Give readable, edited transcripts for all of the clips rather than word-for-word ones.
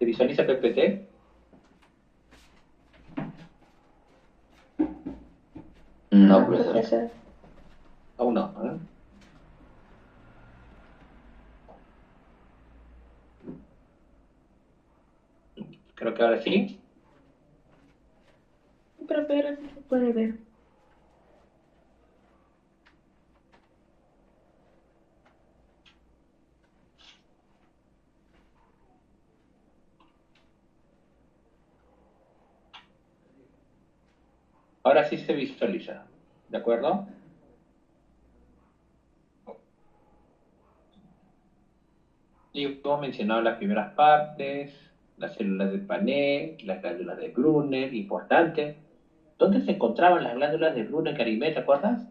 ¿Se visualiza PPT? No, No, profesor. profesor. Aún no, ¿eh? Creo que ahora sí. Pero no se puede ver. Ahora sí se visualiza. ¿De acuerdo? Y hemos mencionado las primeras partes, las células de Panet, las glándulas de Brunner, importante. ¿Dónde se encontraban las glándulas de Brunner, Carimé, te acuerdas?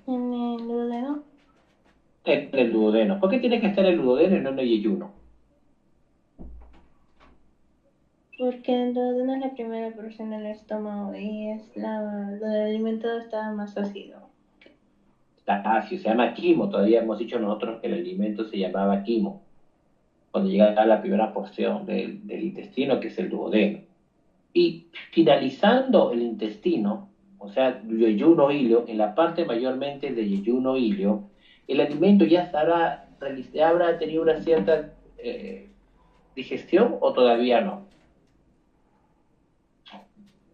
En el duodeno. En el duodeno. ¿Por qué tiene que estar el duodeno y no en el yeyuno? Porque el duodeno es la primera porción del estómago y es donde el alimento está más ácido. Si se llama quimo, todavía hemos dicho nosotros que el alimento se llamaba quimo, cuando llega a la primera porción del intestino, que es el duodeno. Y finalizando el intestino, o sea, yeyuno ilio, en la parte mayormente de yeyuno ilio, el alimento ya habrá tenido una cierta digestión o todavía no.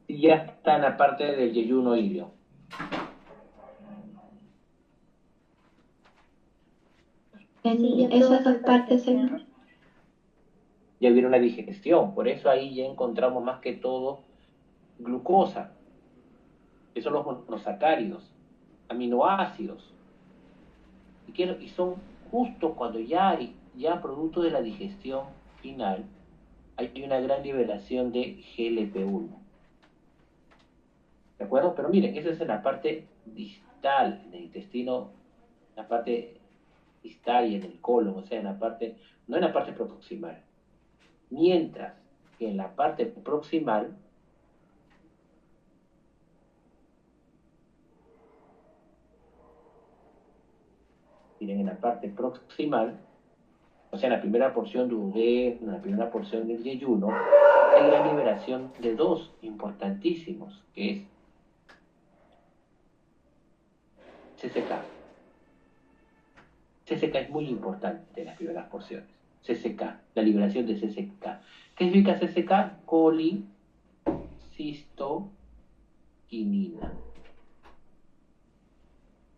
Y ya está en la parte del yeyuno ilio. Sí, Esas dos partes, señor. Ya hubiera una digestión, por eso ahí ya encontramos más que todo glucosa, que son los monosacáridos, aminoácidos, y son justo cuando ya hay ya producto de la digestión final, hay una gran liberación de GLP-1. ¿De acuerdo? Pero miren, esa es en la parte distal del intestino, la parte distal y en el colon, o sea, no en la parte proximal. Mientras que en la parte proximal, miren, en la parte proximal, o sea, en la primera porción de UD, en la primera porción del yeyuno, hay gran liberación de dos importantísimos, que es CCK. CCK es muy importante en las primeras porciones. CCK, la liberación de CCK. ¿Qué significa CCK? Colicistoquinina.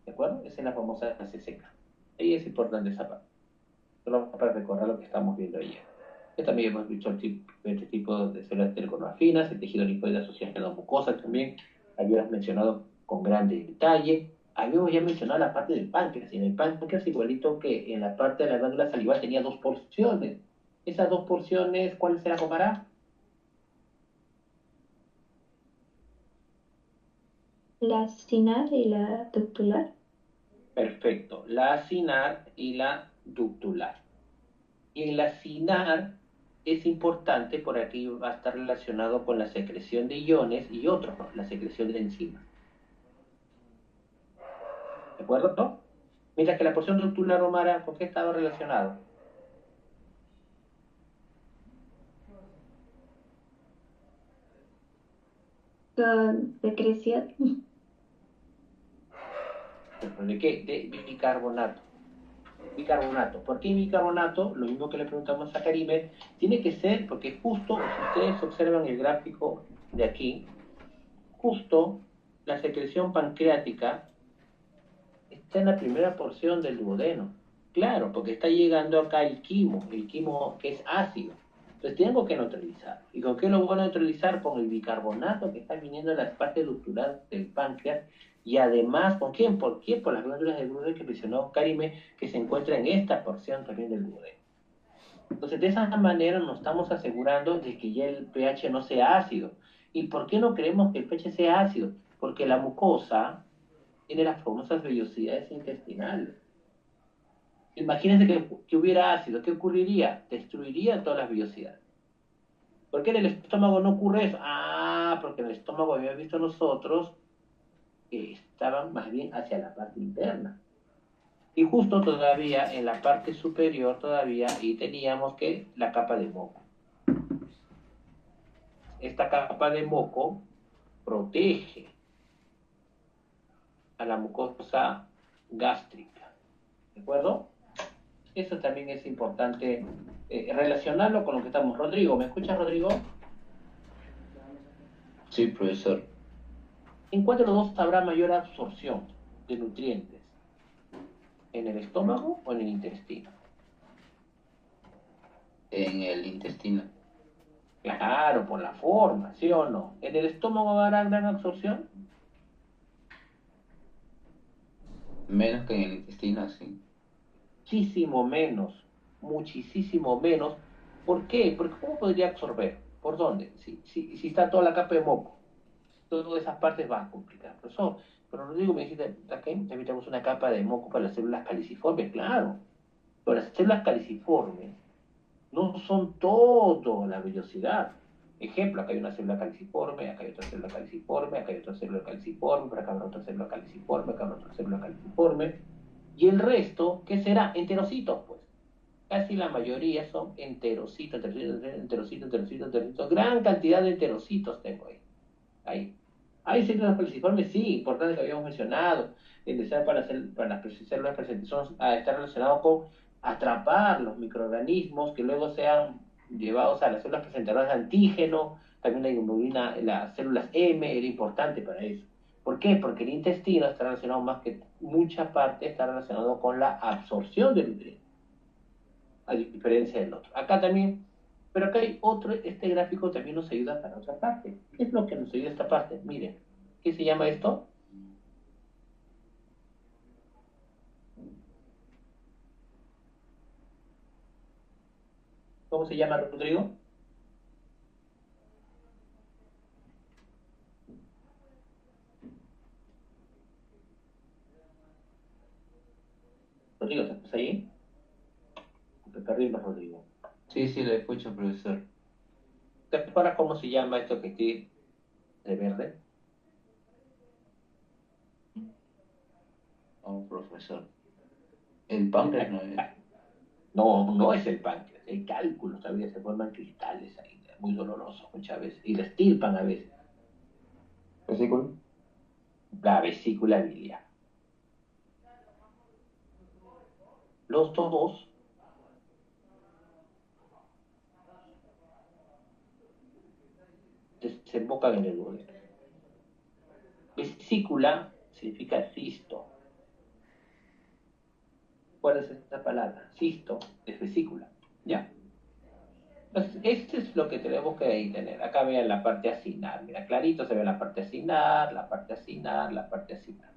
¿De acuerdo? Esa es la famosa CCK. Ahí es importante esa parte. Solo para recordar lo que estamos viendo ayer. También hemos visto este tipo de células teleconofinas, el tejido linfoide asociado a la mucosa también. Habíamos mencionado con gran detalle. Habíamos ya mencionado la parte del páncreas. Y en el páncreas, igualito que en la parte de la glándula salival, tenía dos porciones. Esas dos porciones, ¿cuáles se las comará? La sinar y la ductular. Perfecto. La acinar y la ductular. Y en la acinar es importante, por aquí va a estar relacionado con la secreción de iones y otros, la secreción de enzimas. ¿De acuerdo? Mientras que la porción ductular romana, ¿con qué estaba relacionado? Con secreción. ¿De qué? De bicarbonato. Bicarbonato. ¿Por qué bicarbonato? Lo mismo que le preguntamos a Karime, tiene que ser, porque justo, si ustedes observan el gráfico de aquí, justo la secreción pancreática está en la primera porción del duodeno. Claro, porque está llegando acá el quimo que es ácido. Entonces tengo que neutralizar. ¿Y con qué lo voy a neutralizar? Con el bicarbonato que está viniendo en la parte ductular del páncreas. Y además, ¿con quién? ¿Por qué? Por las glándulas de Brunner que mencionó Karime, que se encuentra en esta porción también del duodeno. Entonces, de esa manera nos estamos asegurando de que ya el pH no sea ácido. ¿Y por qué no queremos que el pH sea ácido? Porque la mucosa tiene las famosas vellosidades intestinales. Imagínense que hubiera ácido, ¿qué ocurriría? Destruiría todas las vellosidades. ¿Por qué en el estómago no ocurre eso? Porque en el estómago habíamos visto nosotros que estaban más bien hacia la parte interna. Y justo todavía en la parte superior todavía y teníamos que la capa de moco. Esta capa de moco protege a la mucosa gástrica, ¿de acuerdo? Eso también es importante relacionarlo con lo que estamos. Rodrigo, ¿me escuchas, Rodrigo? Sí, profesor. ¿En cuál de los dos habrá mayor absorción de nutrientes? ¿En el estómago o en el intestino? En el intestino. Claro, por la forma, ¿sí o no? ¿En el estómago habrá gran absorción? Menos que en el intestino, sí. Muchísimo menos, muchísimo menos. ¿Por qué? Porque ¿cómo podría absorber? ¿Por dónde? Si está toda la capa de moco, todas esas partes van a complicar. Pero Rodrigo me dijiste, aquí también tenemos una capa de moco para las células caliciformes, claro. Pero las células caliciformes no son todo la vellosidad. Ejemplo, acá hay una célula caliciforme, acá hay otra célula caliciforme, acá hay otra célula caliciforme, por acá habrá otra célula caliciforme, acá habrá otra célula caliciforme. Y el resto, ¿qué será? Enterocitos, pues. Casi la mayoría son enterocitos, enterocitos. Gran cantidad de enterocitos tengo ahí. Ahí. Hay células caliciformes, sí, importante que habíamos mencionado. El deseo para las células presentes está relacionado con atrapar los microorganismos que luego sean llevados a las células presentadoras de antígeno. También la hemoglobina, las células M era importante para eso. ¿Por qué? Porque el intestino está relacionado más que mucha parte, está relacionado con la absorción de nutrientes, a diferencia del otro. Acá también, pero acá hay otro, este gráfico también nos ayuda para otra parte. ¿Qué es lo que nos ayuda esta parte? Miren, ¿qué se llama esto? ¿Cómo se llama, Rodrigo? Rodrigo, ¿estás ahí? Te perdimos, Rodrigo. Sí, sí, lo escucho, profesor. ¿Te acuerdas cómo se llama esto que tiene de verde? Oh, profesor. El páncreas no es. No, no es el páncreas, hay cálculos, todavía se forman cristales ahí, muy dolorosos muchas veces, y la estirpan a veces. ¿Vesícula? La vesícula biliar. Los dos desembocan en el duodeno. Vesícula significa cisto. ¿Cuál es esta palabra? Cisto es vesícula. ¿Ya? Entonces, esto es lo que tenemos que ahí tener. Acá vean la parte acinar. Mira, clarito se ve la parte acinar, la parte acinar, la parte acinar.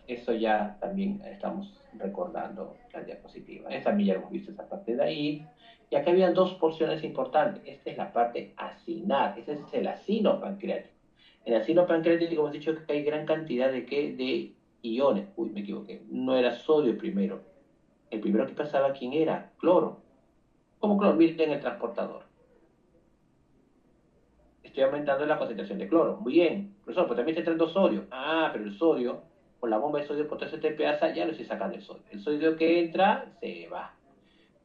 Eso ya también estamos recordando la diapositiva. También ya hemos visto esa parte de ahí. Y acá habían dos porciones importantes. Esta es la parte acinar. Ese es el acino pancreático. En el acino pancreático hemos dicho que hay gran cantidad de, ¿qué? De iones. Uy, me equivoqué. No era sodio primero. El primero que pasaba, ¿quién era? Cloro. ¿Cómo cloro? Miren el transportador. Estoy aumentando la concentración de cloro. Muy bien. Profesor, pues también está entrando sodio. Ah, pero el sodio, con la bomba de sodio potasio TPasa, ya lo estoy sacando el sodio. El sodio que entra, se va.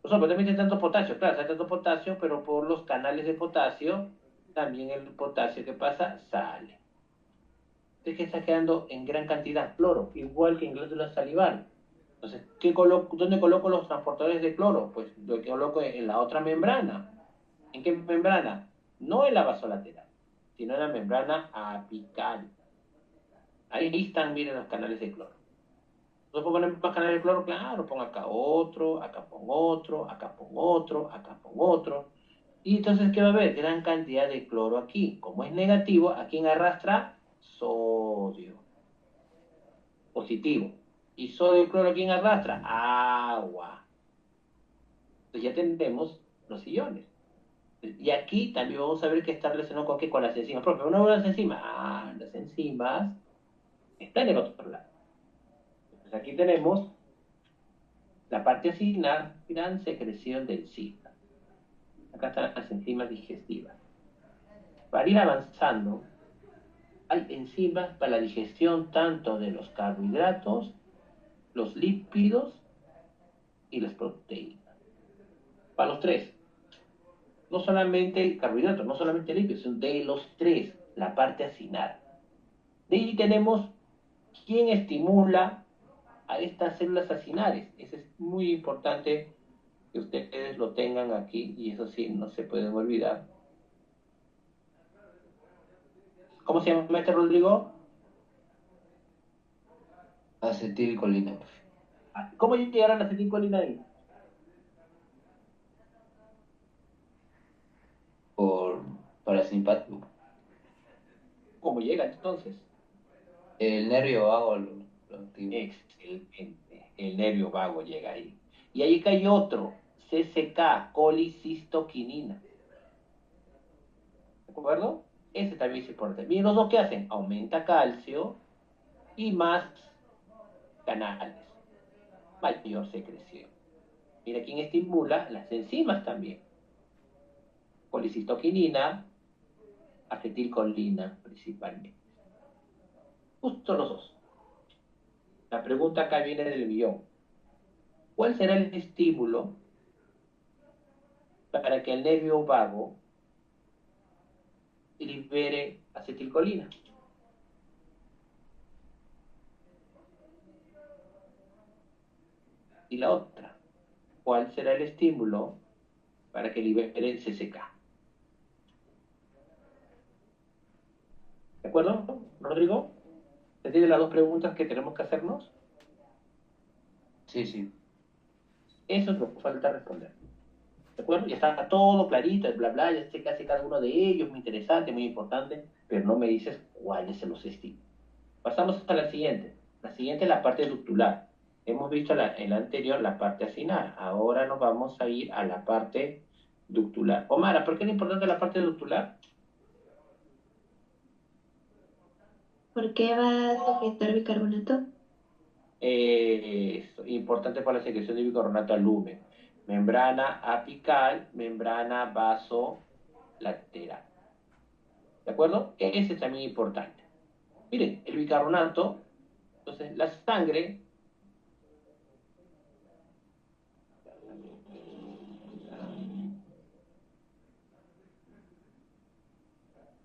Profesor, pues también está entrando potasio. Claro, está entrando potasio, pero por los canales de potasio, también el potasio que pasa, sale. Es que está quedando en gran cantidad cloro, igual que en glándula salival. Entonces, ¿dónde coloco los transportadores de cloro? Pues lo que coloco en la otra membrana. ¿En qué membrana? No en la vasolateral, sino en la membrana apical. Ahí están, miren, los canales de cloro. ¿No puedo poner más canales de cloro? Claro, pongo acá otro, acá pongo otro, acá pongo otro, acá pongo otro. Y entonces, ¿qué va a haber? Gran cantidad de cloro aquí. Como es negativo, ¿a quién arrastra? Sodio. Positivo. ¿Y sodio y cloro a quién arrastra? Agua. Entonces ya tenemos los iones. Y aquí también vamos a ver que está relacionado con qué, con las enzimas. Profe, ¿una de las enzimas? Ah, las enzimas están en otro lado. Entonces aquí tenemos la parte acinar, gran secreción de enzimas. Acá están las enzimas digestivas. Para ir avanzando, hay enzimas para la digestión tanto de los carbohidratos, los lípidos y las proteínas. Para los tres. No solamente el carbohidrato, no solamente el lípido, sino de los tres, la parte acinar. De ahí tenemos quién estimula a estas células acinares. Eso es muy importante que ustedes lo tengan aquí, y eso sí, no se pueden olvidar. ¿Cómo se llama este, Rodrigo? Acetilcolina. ¿Cómo llegará la acetilcolina ahí? Por parasimpático. ¿Cómo llega entonces? El nervio vago lo activa. Excelente. El nervio vago llega ahí. Y ahí cae otro, CCK, colicistoquinina. ¿De acuerdo? Ese también es importante. Miren los dos que hacen. Aumenta calcio y más canales. Mayor secreción. Mira quién estimula las enzimas también. Colicistoquinina, acetilcolina principalmente. Justo los dos. La pregunta acá viene del millón. ¿Cuál será el estímulo para que el nervio vago libere acetilcolina? Y la otra, ¿cuál será el estímulo para que libere el CCK? ¿De acuerdo, Rodrigo? ¿Se entienden las dos preguntas que tenemos que hacernos? Sí, sí. Eso es lo que falta responder. ¿De acuerdo? Ya está todo clarito, el bla bla, ya sé casi cada uno de ellos, muy interesante, muy importante, pero no me dices cuáles se los estímulos. Pasamos a la siguiente. La siguiente es la parte ductular. Hemos visto en la anterior la parte acinar. Ahora nos vamos a ir a la parte ductular. Omar, ¿por qué es importante la parte ductular? ¿Por qué va a sujetar bicarbonato? Es importante para la secreción de bicarbonato al lumen. Membrana apical, membrana vasolateral. ¿De acuerdo? Ese es también importante. Miren, el bicarbonato, entonces la sangre,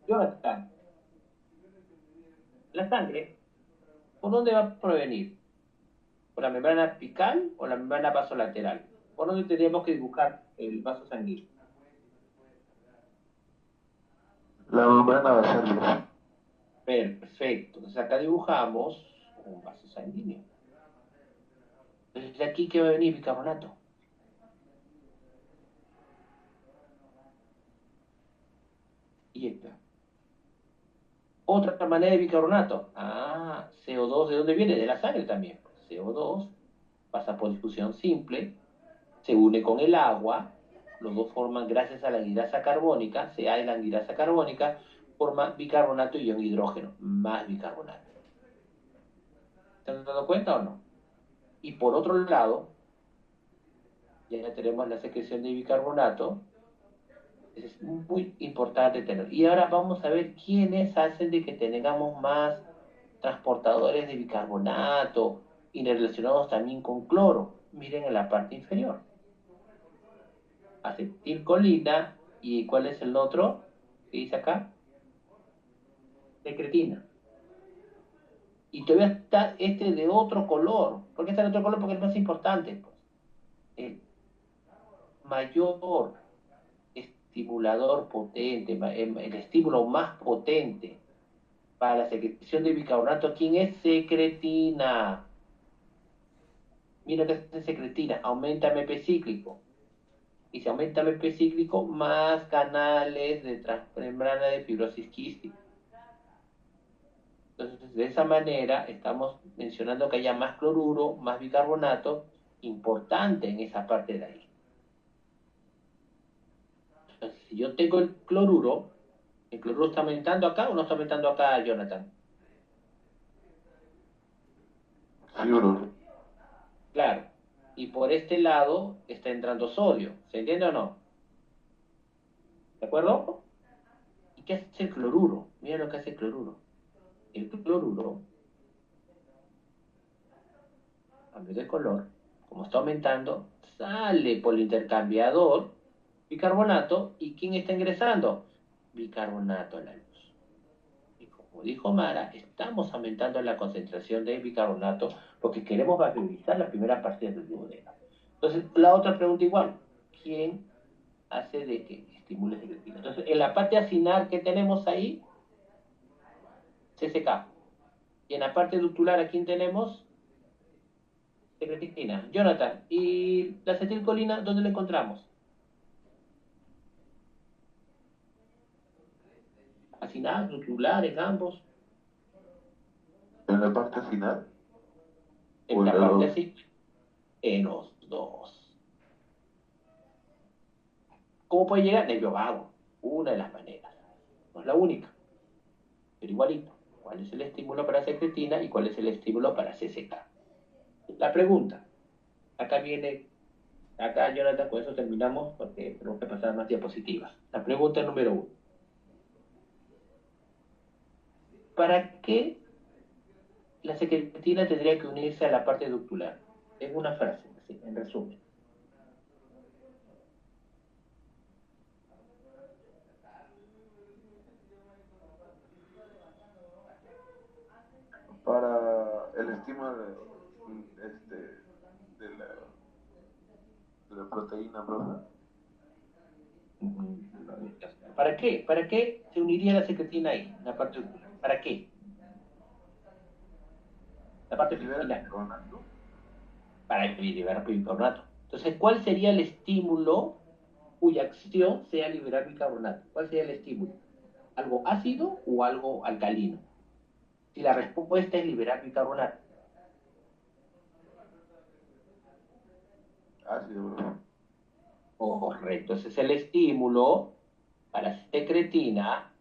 Jonathan, la sangre, ¿por dónde va a provenir? ¿Por la membrana apical o la membrana vasolateral? ¿Por dónde tendríamos que dibujar el vaso sanguíneo? La membrana basal. Perfecto. Entonces acá dibujamos un vaso sanguíneo. Entonces de aquí que va a venir bicarbonato. Y esta. Otra manera de bicarbonato. Ah, CO2, ¿de dónde viene? De la sangre también. CO2 pasa por difusión simple, se une con el agua, los dos forman, gracias a la anhidrasa carbónica, CA y la anhidrasa carbónica, forma bicarbonato y ion hidrógeno, más bicarbonato. ¿Se han dado cuenta o no? Y por otro lado, ya tenemos la secreción de bicarbonato, es muy importante tener. Y ahora vamos a ver quiénes hacen de que tengamos más transportadores de bicarbonato y relacionados también con cloro. Miren en la parte inferior. Acetilcolina, ¿y cuál es el otro que dice acá? Secretina. Y todavía está este de otro color. ¿Por qué está de otro color? Porque es más importante, pues. El mayor estimulador potente, el estímulo más potente para la secreción de bicarbonato, ¿quién es? Secretina. Mira que es secretina, aumenta MP cíclico. Y si aumenta MP cíclico, más canales de transmembrana de fibrosis quística. Entonces, de esa manera, estamos mencionando que haya más cloruro, más bicarbonato, importante en esa parte de ahí. Entonces, si yo tengo el cloruro está aumentando acá o no está aumentando acá, Jonathan? Seguro. Claro. Y por este lado está entrando sodio. ¿Se entiende o no? ¿De acuerdo? ¿Y qué hace el cloruro? Mira lo que hace el cloruro. El cloruro cambio de color, como está aumentando, sale por el intercambiador bicarbonato, ¿y quién está ingresando? Bicarbonato a la luz. Y como dijo Mara, estamos aumentando la concentración de bicarbonato porque queremos vaporizar la primera parte del duodeno. Entonces, la otra pregunta igual, ¿quién hace de que estimule secretina? Entonces, en la parte acinar, ¿qué tenemos ahí? CCK. Y en la parte ductular, ¿a quién tenemos? Secretina. Jonathan, ¿y la acetilcolina dónde la encontramos? Acinar, ductular, en ambos. En la parte final En o en la la parte dos. así, en los dos. ¿Cómo puede llegar? Nervio vago. Una de las maneras. No es la única, pero igualito. ¿Cuál es el estímulo para secretina y cuál es el estímulo para CCK? La pregunta. Acá viene, acá Jonathan, con eso terminamos porque tenemos que pasar más diapositivas. La pregunta número 1. ¿Para qué la secretina tendría que unirse a la parte ductular? En una frase, así, en resumen. Para el estímulo de la proteína, profe. ¿Para qué? ¿Para qué se uniría la secretina ahí, en la parte ductular? ¿Para qué? La parte Libera final, bicarbonato. para liberar bicarbonato. Entonces, ¿cuál sería el estímulo cuya acción sea liberar bicarbonato? ¿Cuál sería el estímulo? ¿Algo ácido o algo alcalino? Si la respuesta es liberar bicarbonato. Ácido, profe. Correcto. Ese es el estímulo para secretina,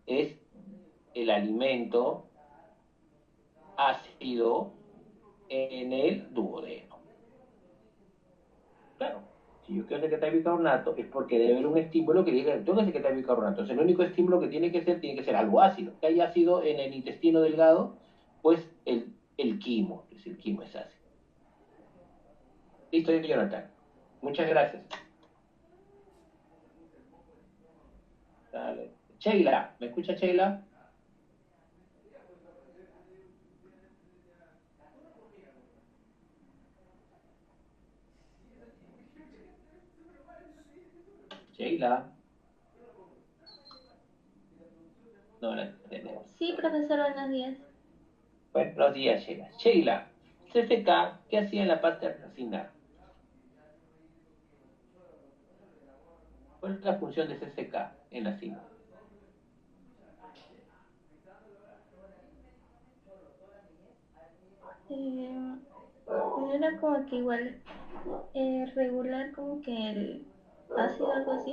es el alimento ácido en el duodeno. Claro, si yo quiero secretar bicarbonato es porque debe haber un estímulo que diga, tengo que secretar bicarbonato. Entonces, el único estímulo que tiene que ser algo ácido. Que haya ácido en el intestino delgado, pues el quimo. Pues el quimo es ácido. Listo, Jonathan. Muchas gracias. Dale. Sheila, ¿me escucha Sheila? Sheila, no la tenemos. Sí, profesor, buenos días. Buenos días, Sheila. Sheila, CCK, ¿qué hacía en la parte racina? ¿Cuál es la función de CCK en la cima? No era como que igual regular como que el ácido, algo así.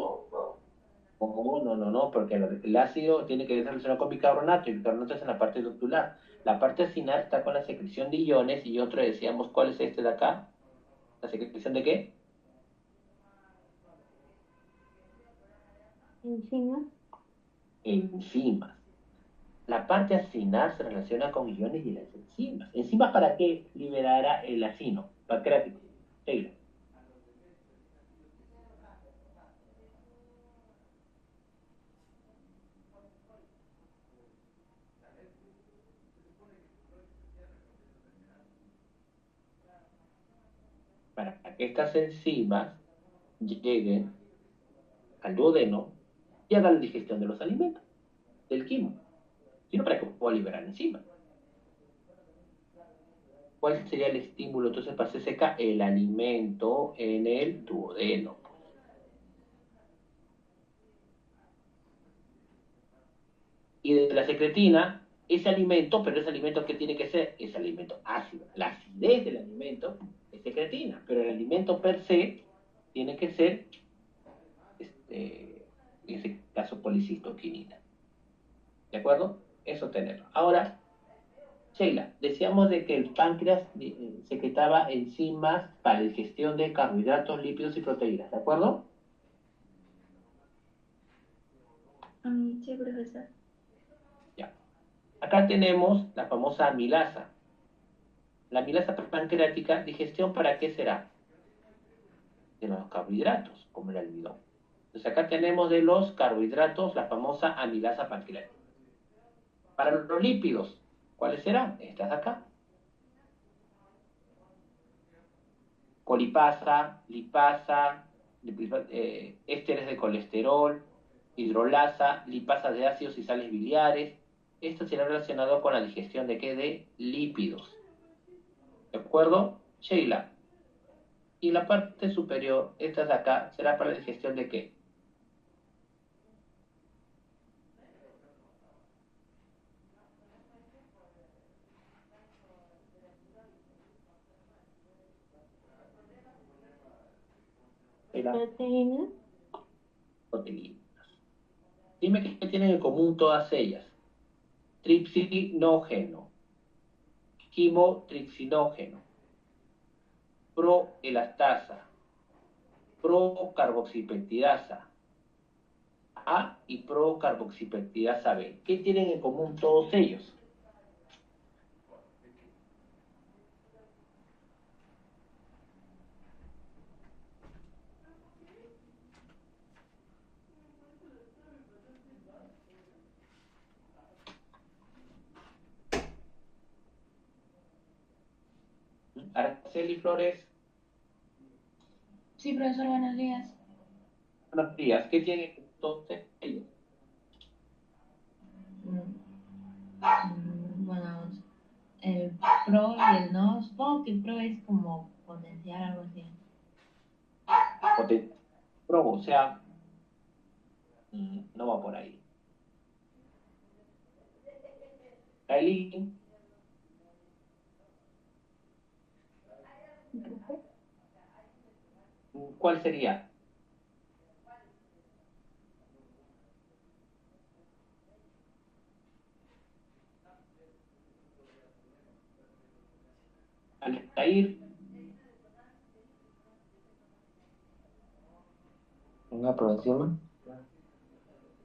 No, porque el ácido tiene que ser relacionado con bicarbonato y bicarbonato es en la parte ductular. La parte acinar está con la secreción de iones y otro decíamos, ¿cuál es este de acá? ¿La secreción de qué? Encima. Enzimas. La parte acinar se relaciona con iones y las enzimas. ¿Enzimas para qué liberara el acino pancreático? Sheila. Para que estas enzimas lleguen al duodeno y hagan la digestión de los alimentos, del quimo, sino para que pueda liberar enzimas. ¿Cuál sería el estímulo entonces para CCK? El alimento en el duodeno. Y de la secretina, ese alimento, pero ese alimento ¿qué tiene que ser? Ese alimento ácido. La acidez del alimento es secretina, pero el alimento per se tiene que ser, en ese caso, policistoquinina. ¿De acuerdo? Eso tenerlo. Ahora, Sheila, decíamos de que el páncreas secretaba enzimas para la digestión de carbohidratos, lípidos y proteínas, ¿de acuerdo? Sí, profesor. Ya. Acá tenemos la famosa amilasa. La amilasa pancreática, ¿digestión para qué será? De los carbohidratos, como el almidón. Entonces acá tenemos de los carbohidratos la famosa amilasa pancreática. Para los lípidos, ¿cuáles serán? Estas de acá. Colipasa, lipasa, ésteres de colesterol, hidrolasa, lipasas de ácidos y sales biliares. Esto será relacionado con la digestión de qué? De lípidos. ¿De acuerdo? Sheila. Y la parte superior, esta de acá, será para la digestión de qué? Sheila. Proteína. Proteínas. Dime qué tienen en común todas ellas. Tripsinógeno, quimotripsinógeno, proelastasa, procarboxipeptidasa A y procarboxipeptidasa B. ¿Qué tienen en común todos ellos? Araceli Flores, Sí, profesor, buenos días. buenos días. ¿Qué tienen todos ellos? Bueno, el pro y el no. Supongo que el pro es como potenciar algo así. Pro, o sea, no va por ahí. Kailin, ¿cuál sería? Altair, Una por encima.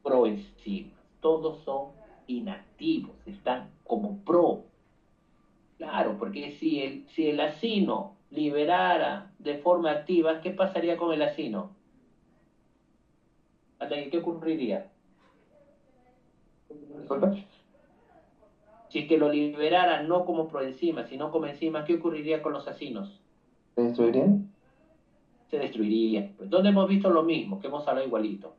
proenzimas. Todos son inactivos, están como pro. Claro, porque si el acino liberara de forma activa, ¿qué pasaría con el acino? Altair, ¿qué ocurriría? Disculpa. Si es que lo liberara no como proenzima, sino como enzima, ¿qué ocurriría con los acinos? ¿Se destruirían? Se destruirían. Pues, ¿dónde hemos visto lo mismo? Que hemos hablado igualito.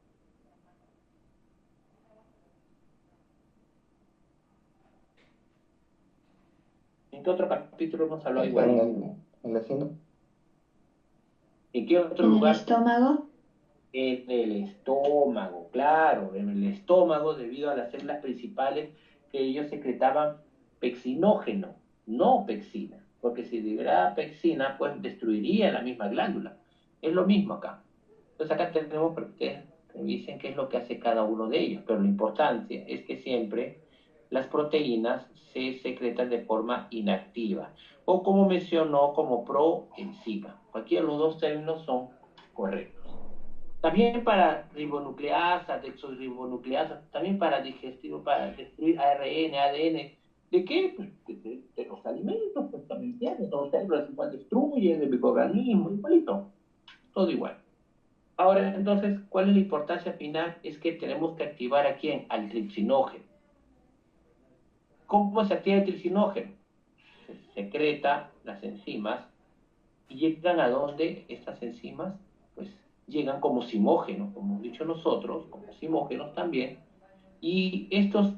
¿En qué otro capítulo hemos hablado En igualito? el vecino. ¿En qué otro En el lugar? estómago. En el estómago, claro, en el estómago, debido a las células principales que ellos secretaban pexinógeno, no pexina, porque si liberara pexina, pues destruiría la misma glándula. Es lo mismo acá. Entonces acá tenemos que ustedes revisen qué es lo que hace cada uno de ellos, pero lo importante es que siempre las proteínas se secretan de forma inactiva, o como mencionó, como proenzima. Cualquiera de los dos términos son correctos. También para ribonucleasas, desoxirribonucleasas, también para digestivo, para destruir ARN, ADN. ¿De qué? Pues de los alimentos, pues también tiene, los células igual destruyen, el microorganismo, igualito, todo igual. Ahora, entonces, ¿cuál es la importancia final? Es que tenemos que activar a quién? Al tripsinógeno. ¿Cómo se activa el tripsinógeno? Se secreta las enzimas y llegan a donde estas enzimas, pues llegan como simógenos, como hemos dicho nosotros, como simógenos también, y estos,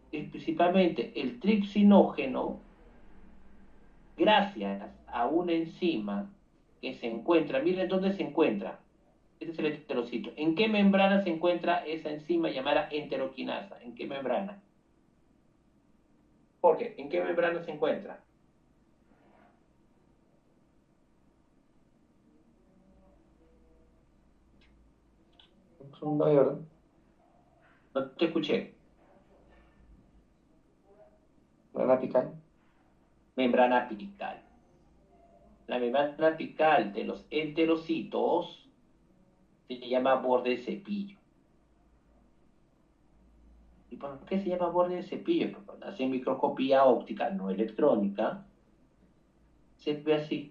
principalmente el tripsinógeno, gracias a una enzima que se encuentra, miren dónde se encuentra, este es el heterocito, ¿en qué membrana se encuentra esa enzima llamada enteroquinasa? ¿En qué membrana? Jorge, ¿en qué membrana se encuentra? No hay orden. No te escuché. Van a picar. Membrana apical. La membrana apical de los enterocitos se llama borde de cepillo. ¿Y por qué se llama borde de cepillo? Porque cuando hace microscopía óptica, no electrónica, se ve así.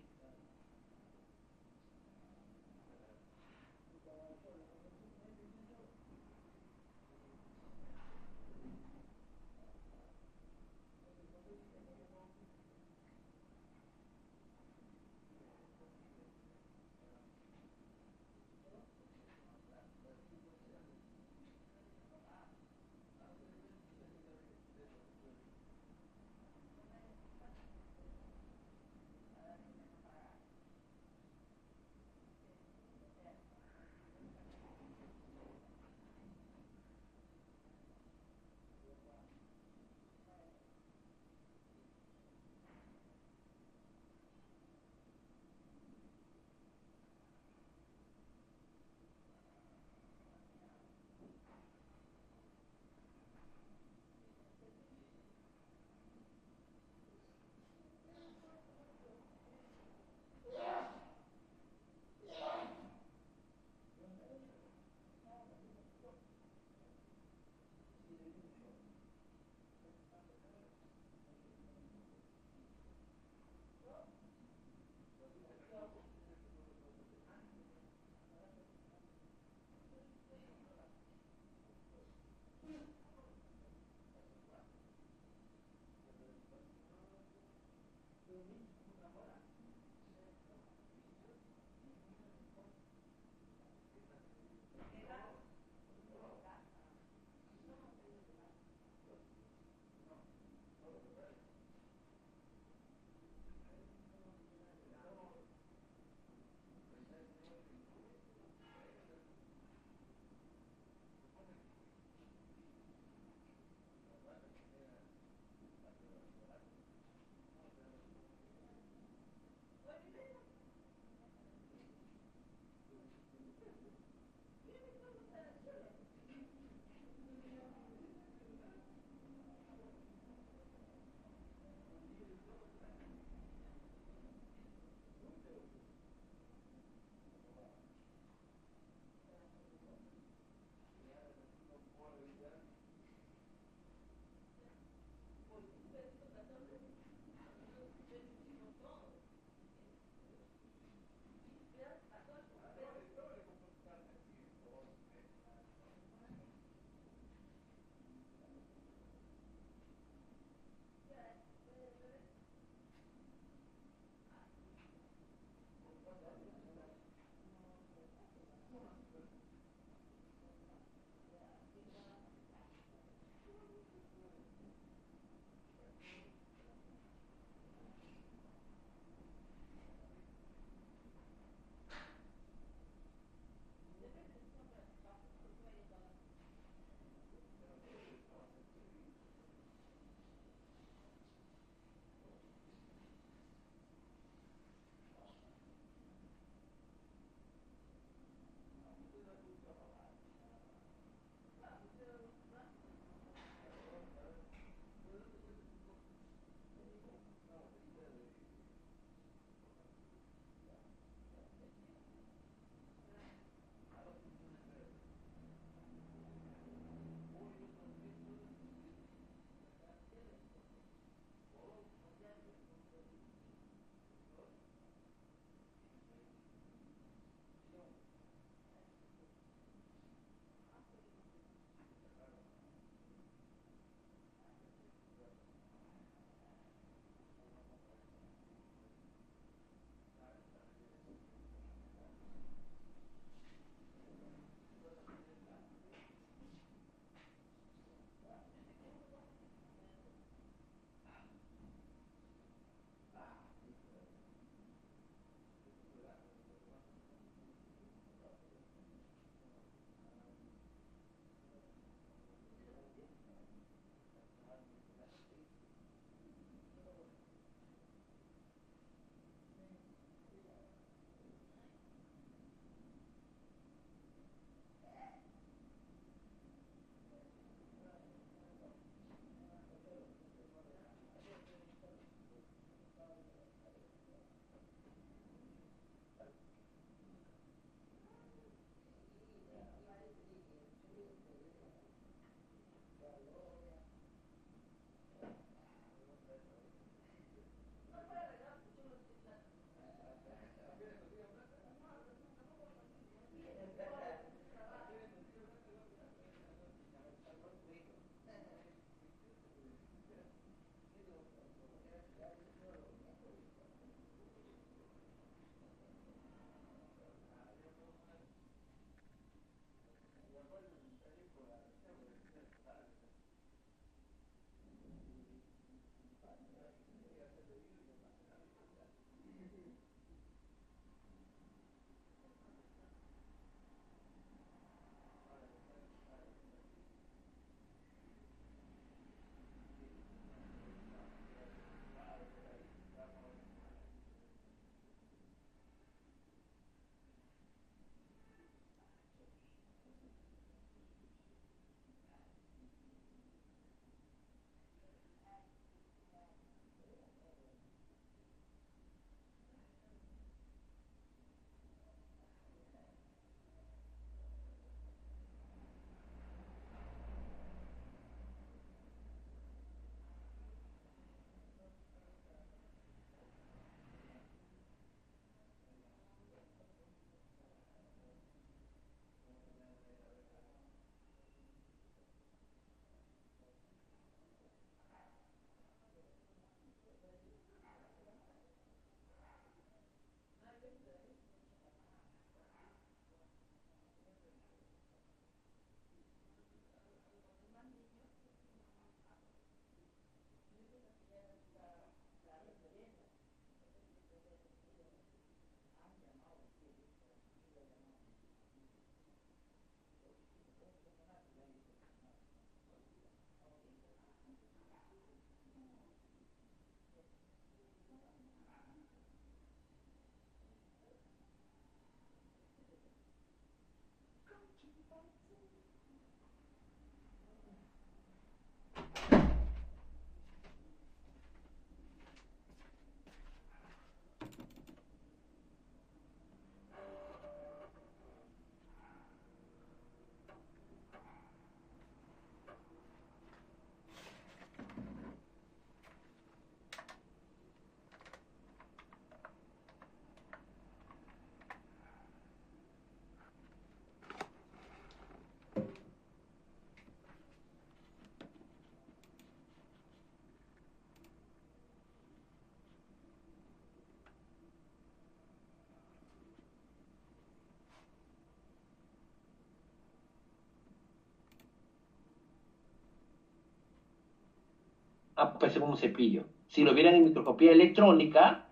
Puede ser como un cepillo. Si lo vieran en microscopía electrónica,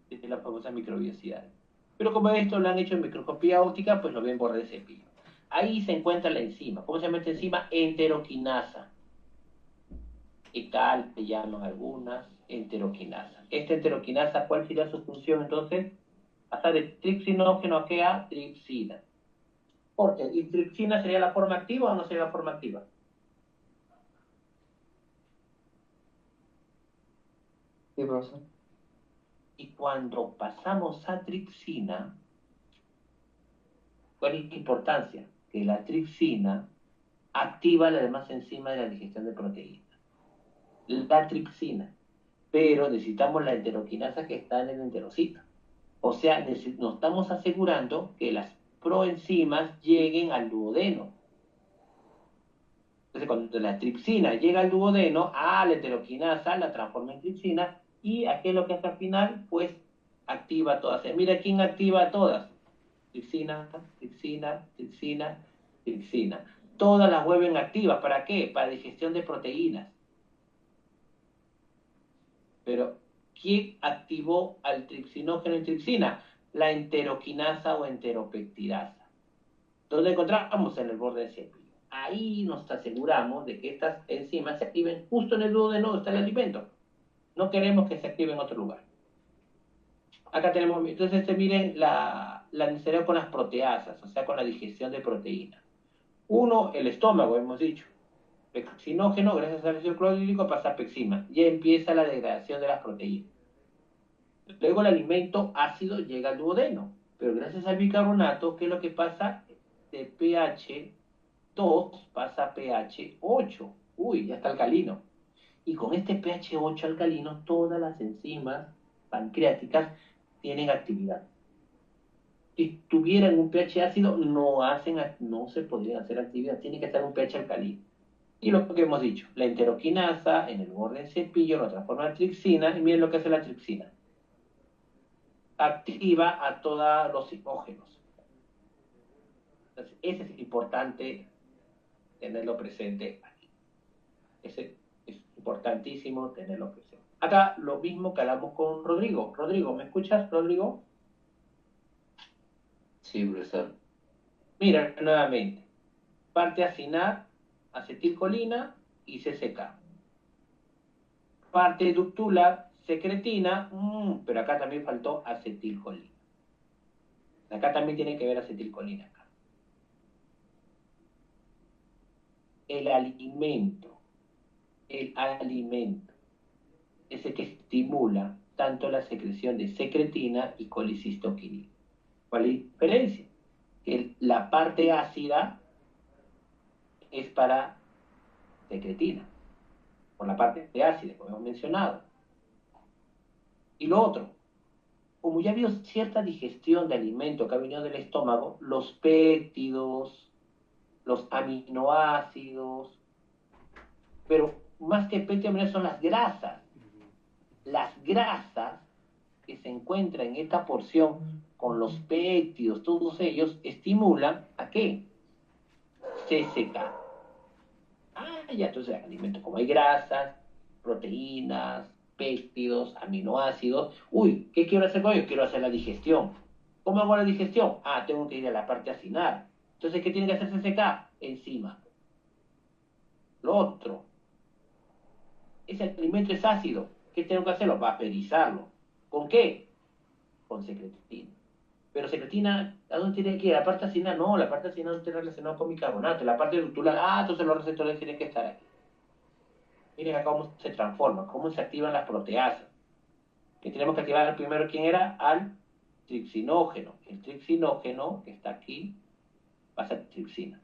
es la famosa microbiosidad. Pero como esto lo han hecho en microscopía óptica, pues lo ven borde de cepillo. Ahí se encuentra la enzima. ¿Cómo se llama esta enzima? Enteroquinasa. ECAL, le llaman algunas, enteroquinasa. Esta enteroquinasa, ¿cuál sería su función entonces? Hasta de tripsinógeno a qué a tripsina. ¿Por qué? ¿Y tripsina sería la forma activa o no sería la forma activa? Sí, profesor. Y cuando pasamos a tripsina, ¿cuál es la importancia? Que la tripsina activa las demás enzimas de la digestión de proteínas. La tripsina. Pero necesitamos la enteroquinasa que está en el enterocito. O sea, nos estamos asegurando que las proenzimas lleguen al duodeno. Entonces, cuando la tripsina llega al duodeno, la enteroquinasa la transforma en tripsina y aquí es lo que hace al final, pues activa todas. Mira quién activa a todas. Tripsina, tripsina, tripsina, tripsina. Todas las vuelven activas. ¿Para qué? Para digestión de proteínas. Pero, ¿quién activó al tripsinógeno en tripsina? La enteroquinasa o enteropeptidasa. ¿Dónde encontramos? En el borde del cepillo. Ahí nos aseguramos de que estas enzimas se activen justo en el duodeno donde está el alimento. No queremos que se active en otro lugar. Acá tenemos, entonces miren la necesidad con las proteasas, o sea, con la digestión de proteínas. Uno, el estómago, hemos dicho. Pexinógeno, gracias al ácido clorhídrico, pasa a pexima. Ya empieza la degradación de las proteínas. Luego el alimento ácido llega al duodeno, pero gracias al bicarbonato, ¿qué es lo que pasa? De pH 2 pasa a pH 8. Uy, ya está alcalino. Y con este pH 8 alcalino, todas las enzimas pancreáticas tienen actividad. Si tuvieran un pH ácido, no se podrían hacer actividad. Tiene que estar un pH alcalino. Y lo que hemos dicho, la enteroquinasa en el borde del cepillo lo transforma en tripsina. Y miren lo que hace la tripsina. Activa a todos los psicógenos. Entonces, ese es importante tenerlo presente aquí. Ese es importantísimo tenerlo presente. Acá lo mismo que hablamos con Rodrigo. Rodrigo, ¿me escuchas, Rodrigo? Sí, profesor. Mira, nuevamente. Parte acinar, acetilcolina y CCK. Parte ductular, secretina, pero acá también faltó acetilcolina. Acá también tiene que ver acetilcolina. Acá. El alimento, es el que estimula tanto la secreción de secretina y colicistoquinina. ¿Cuál es la diferencia? Que la parte ácida es para secretina, por la parte ácida, como hemos mencionado. Y lo otro, como ya ha habido cierta digestión de alimento que ha venido del estómago, los péptidos, los aminoácidos, pero más que péptidos son las grasas. Las grasas que se encuentran en esta porción con los péptidos, todos ellos estimulan ¿a qué? CCK. Ya, entonces alimento como hay grasas, proteínas, péptidos, aminoácidos. Uy, ¿qué quiero hacer con ello? Quiero hacer la digestión. ¿Cómo hago la digestión? Tengo que ir a la parte acinar. Entonces, ¿qué tiene que hacer CCK? Enzima. Lo otro, ese alimento es ácido. ¿Qué tengo que hacerlo? Vaporizarlo. ¿Con qué? Con secretina. Pero secretina, ¿a dónde tiene que ir? ¿La parte acinar? No, la parte acinar no está relacionada con bicarbonato. La parte ductular, entonces los receptores tienen que estar aquí. Miren acá cómo se transforma, cómo se activan las proteasas. Que tenemos que activar primero, ¿quién era? Al tripsinógeno. El tripsinógeno, que está aquí, pasa a tripsina.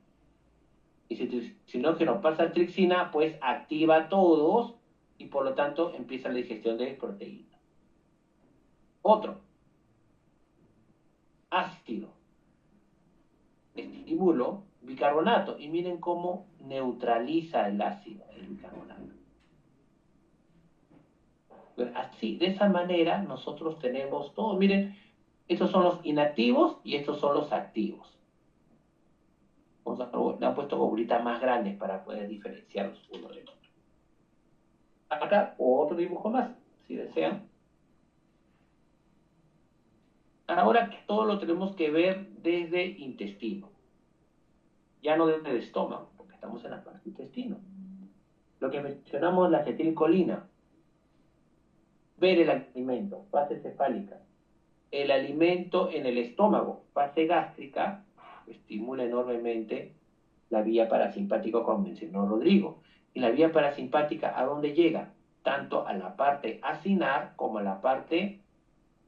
Y si el tripsinógeno pasa a tripsina, pues activa a todos y por lo tanto empieza la digestión de proteínas. Otro, ácido. Estimulo bicarbonato. Y miren cómo neutraliza el ácido, el bicarbonato. Así, de esa manera, nosotros tenemos todo. Miren, estos son los inactivos y estos son los activos. Le han puesto bolitas más grandes para poder diferenciarlos uno del otro. Acá otro dibujo más, si desean. Ahora todo lo tenemos que ver desde intestino, ya no desde el estómago, porque estamos en la parte del intestino. Lo que mencionamos, la acetilcolina, ver el alimento, fase cefálica, el alimento en el estómago, fase gástrica, estimula enormemente la vía parasimpática, como mencionó Rodrigo. Y la vía parasimpática, ¿a dónde llega? Tanto a la parte acinar como a la parte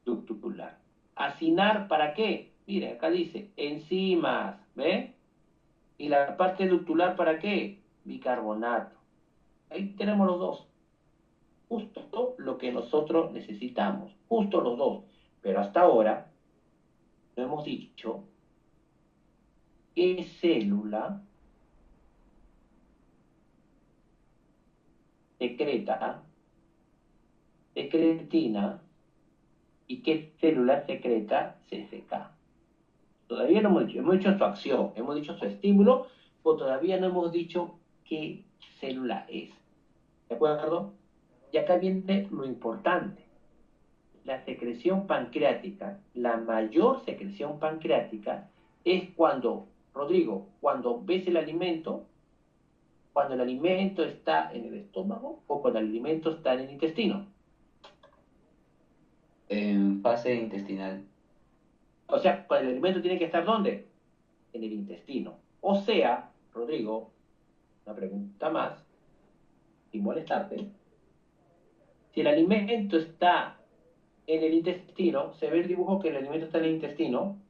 ductular. Acinar, ¿para qué? Miren, acá dice enzimas, ¿ve? Y la parte ductular, ¿para qué? Bicarbonato. Ahí tenemos los dos. Justo lo que nosotros necesitamos. Justo los dos. Pero hasta ahora no hemos dicho qué célula secreta secretina y qué célula secreta CCK. Todavía no hemos dicho, hemos dicho su acción, hemos dicho su estímulo, pero todavía no hemos dicho qué célula es. ¿De acuerdo? Y acá viene lo importante. La secreción pancreática, la mayor secreción pancreática es cuando, Rodrigo, cuando ves el alimento, cuando el alimento está en el estómago o cuando el alimento está en el intestino. En fase intestinal. O sea, cuando el alimento tiene que estar ¿dónde? En el intestino. O sea, Rodrigo, una pregunta más, sin molestarte. Si el alimento está en el intestino, se ve el dibujo que el alimento está en el intestino.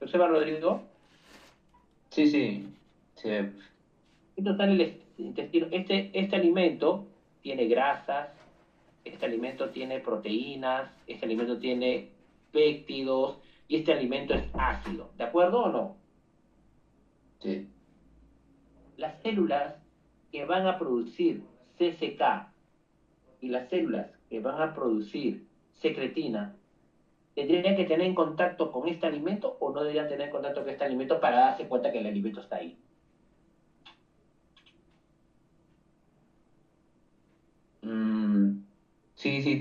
¿Observa, Rodrigo? Sí, sí. Sí. Esto está en el intestino. Este alimento tiene grasas, este alimento tiene proteínas, este alimento tiene péptidos y este alimento es ácido. ¿De acuerdo o no? Sí. Las células que van a producir CCK y las células que van a producir secretina tendrían que tener en contacto con este alimento o no deberían tener contacto con este alimento para darse cuenta que el alimento está ahí. Mm, sí, sí,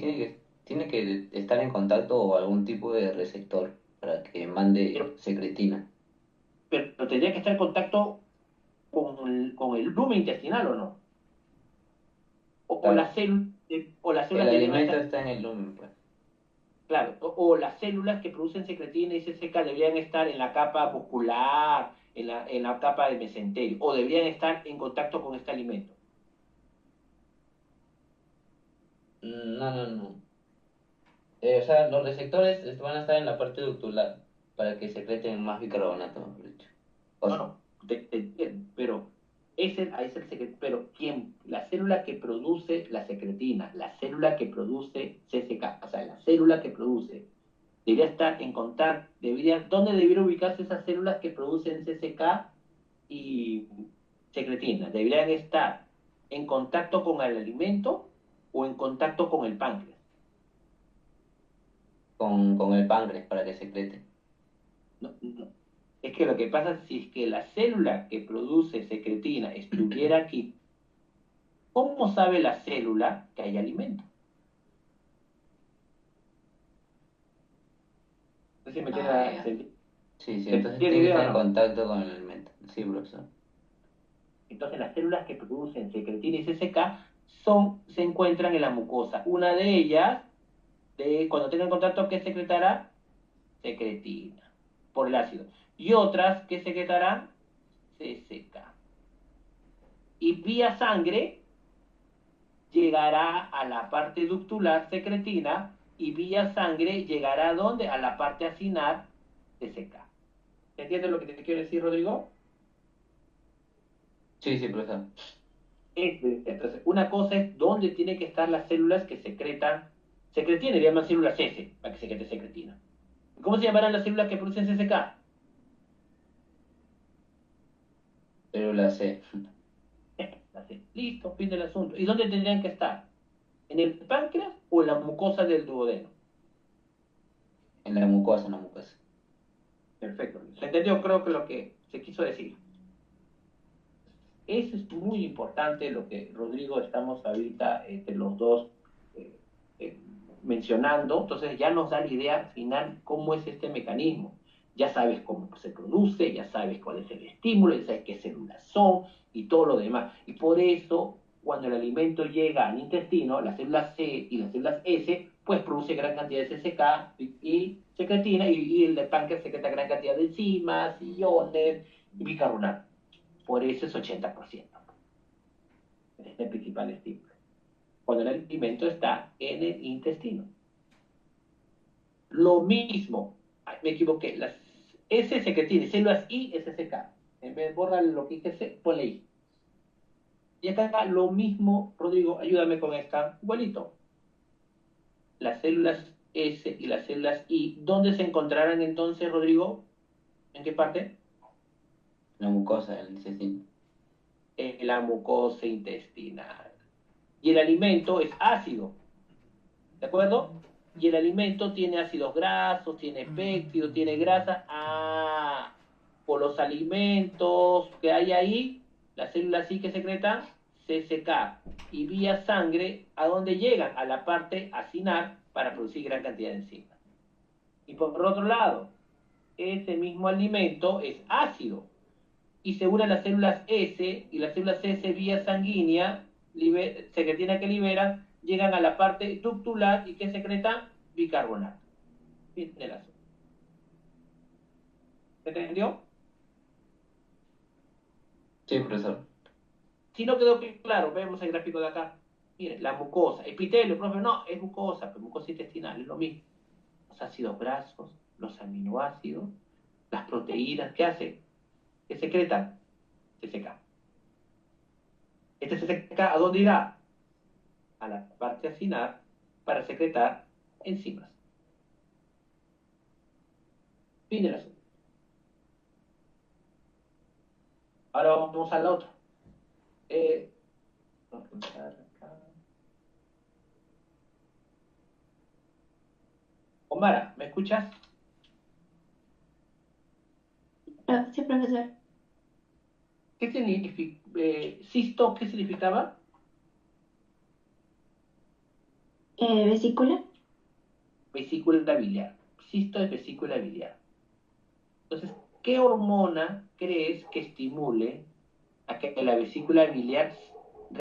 tiene que estar en contacto o algún tipo de receptor para que mande Pero, secretina. pero tendría que estar en contacto con el lumen intestinal o no. O Claro. las células, o las El células deberían alimento estar, está en el lumen, pues. claro, o las células que producen secretina y CCK deberían estar en la capa muscular, en la capa de mesenterio, o deberían estar en contacto con este alimento. No, no, no. O sea, los receptores van a estar en la parte ductular para que secreten más bicarbonato, mejor dicho. O No, sea, no, te entiendo, pero ahí es el secreto, pero ¿quién? La célula que produce la secretina, la célula que produce CCK, o sea, la célula que produce, debería estar en contacto, ¿dónde deberían ubicarse esas células que producen CCK y secretina? Deberían estar en contacto con el alimento o en contacto con el páncreas. con el páncreas para que secrete. No, no. Es que lo que pasa es si es que la célula que produce secretina estuviera aquí, ¿cómo sabe la célula que hay alimento? No sé si me Ah, entiende, ya. Sí, sí, ¿se entonces entiende tiene que idea estar o en no? contacto con el alimento. Sí, profesor. Entonces las células que producen secretina y CCK se encuentran en la mucosa. Una de ellas, cuando tengan contacto, ¿qué secretará? Secretina, por el ácido. Y otras, ¿qué secretarán? CCK. Y vía sangre llegará a la parte ductular secretina y vía sangre llegará ¿a dónde? A la parte acinar CCK. ¿Entiendes lo que te quiero decir, Rodrigo? Sí, sí, profesor. Entonces, una cosa es dónde tienen que estar las células que secretan secretina, le llaman células S, para que secrete secretina. ¿Cómo se llamarán las células que producen CCK? Célula C. Listo, fin del asunto. ¿Y dónde tendrían que estar? ¿En el páncreas o en la mucosa del duodeno? En la mucosa, en la mucosa. Perfecto. ¿Se entendió? Creo que lo que se quiso decir. Eso es muy importante lo que Rodrigo estamos ahorita entre los dos eh, eh, mencionando. Entonces ya nos da la idea final cómo es este mecanismo. Ya sabes cómo se produce, ya sabes cuál es el estímulo, ya sabes qué células son y todo lo demás. Y por eso, cuando el alimento llega al intestino, las células C y las células S, pues produce gran cantidad de CCK y secretina, y el páncreas secreta gran cantidad de enzimas, iones y bicarbonato. Por eso es 80%. Este es el principal estímulo. Cuando el alimento está en el intestino. Lo mismo, me equivoqué, las S que tiene células I, SCK. En vez de borrar lo que dije C, ponle I. Y acá lo mismo, Rodrigo, ayúdame con esta, igualito. Las células S y las células I, ¿dónde se encontrarán entonces, Rodrigo? ¿En qué parte? La mucosa del intestino. En la mucosa intestinal. Y el alimento es ácido, ¿de acuerdo? Y el alimento tiene ácidos grasos, tiene péptidos, tiene grasa. Ah, por los alimentos que hay ahí, las células sí que secretan CCK y vía sangre, ¿a dónde llegan? A la parte acinar para producir gran cantidad de enzimas. Y por otro lado, ese mismo alimento es ácido y según las células S y las células S vía sanguínea, secretina que liberan, llegan a la parte ductular y que secretan bicarbonato. Fin del asunto. ¿Se entendió? Sí, profesor. Si no quedó claro, vemos el gráfico de acá. Miren, la mucosa, epitelio, profe, no, es mucosa, pero mucosa intestinal, es lo mismo. Los ácidos grasos, los aminoácidos, las proteínas, ¿qué hace? ¿Qué secretan? CCK. Este CCK, ¿a dónde irá? A la parte acinar para secretar enzimas. Fin del asunto. Ahora vamos a la otra. Vamos a empezar acá. Omara, ¿me escuchas? Sí, profesor. ¿Qué significa? ¿Cisto qué significaba? Vesícula. Vesícula biliar. Cisto es vesícula biliar. Entonces, ¿qué hormona crees que estimule a que la vesícula biliar